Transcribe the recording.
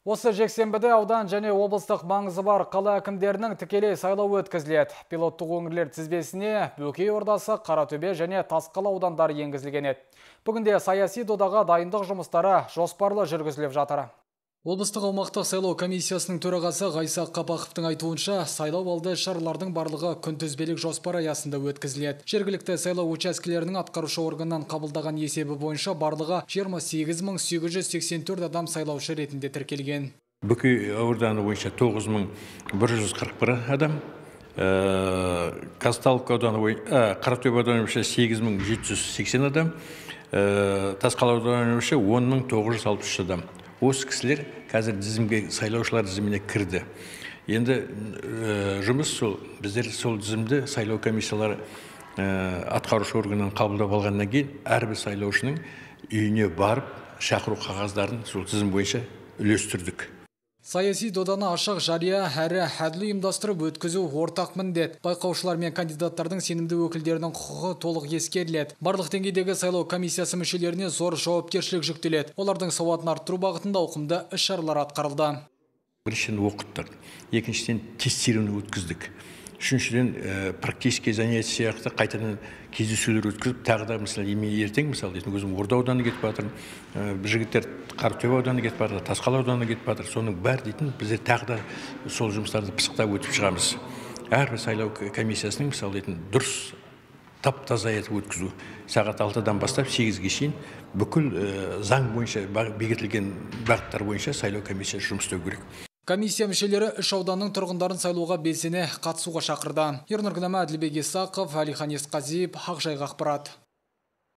Осы жексенбіде аудан және облыстық маңызы бар қала әкімдерінің тікелей сайлауы өткізіледі. Пилоттық өңірлер тізбесіне Бөкей Ордасы, Қаратөбе және Тасқала аудандары енгізілген еді. Бүгінде саяси додаға дайындық жұмыстары жоспарлы жүргізіліп жатыр. Облыстық аумақтық сайлау комиссиясының төрағасы Ғайса Қапақовтың айтуынша, сайлау алды шаралардың барлығы күнтізбелік жоспар аясында өткізіледі. Жергілікті сайлау учаскелерінің атқарушы органнан қабылдаған есебі бойынша барлығы 28884 адам сайлаушы ретінде тіркелген. Бөкей ауданы бойынша 9141 адам, Казталовка ауданы Қаратөбе ауданы бойынша 8780 адам, Тасқала ауданы бойынша 10963 адам. Осы кісілер қазір сайлаушылар тізіміне кірді. Енді жұмыс біздер сол тізімді сайлау комиссиялары атқарушы органнан қабылдап алғаннан кейін әрбір сайлаушының үйіне барып шақыру қағаздарын сол тізім бойынша үлестірдік. Саяси доданы ашық, жария әрі әділ ұйымдастырып өткізу ортақ міндет. Байқаушылар мен кандидаттардың сенімді өкілдерінің құқығы толық ескеріледі. Барлық деңгейдегі сайлау комиссиясы мүшелеріне зор жауапкершілік жүктеледі. Олардың сауатын арттыру бағытында ауқымды іс-шаралар атқарылды. Біріншіден оқыттық, екіншіден тестирование өткіздік. Үшіншіден практический занятие сияқты қайтадан кездесулер өткізіп, тағы да мысалы ертең мысалы өзім Орда ауданы кетіп жатыр, жігіттер Қаратөбе ауданы кетіп жатыр, Тасқала ауданы кетіп жатыр. Соның бәрі дейтін біздер тағы да сол жұмыстарды пысықтап өтіп шығамыз. Әрбір сайлау комиссиясының мысалы дұрыс тап-таза етіп өткізу. Сағат 6-дан бастап 8-ге шейін бүкіл заң бойынша бекітілген бағыттар бойынша сайлау комиссиясы жұмыс істеу керек. Комиссия мүшелері үш ауданның тұрғындарын сайлауға белсене қатысуға шақырды. Ернұр Күнәма, Әділбек Исақов, Әлихан Есқазиев, Ақжайық ақпарат.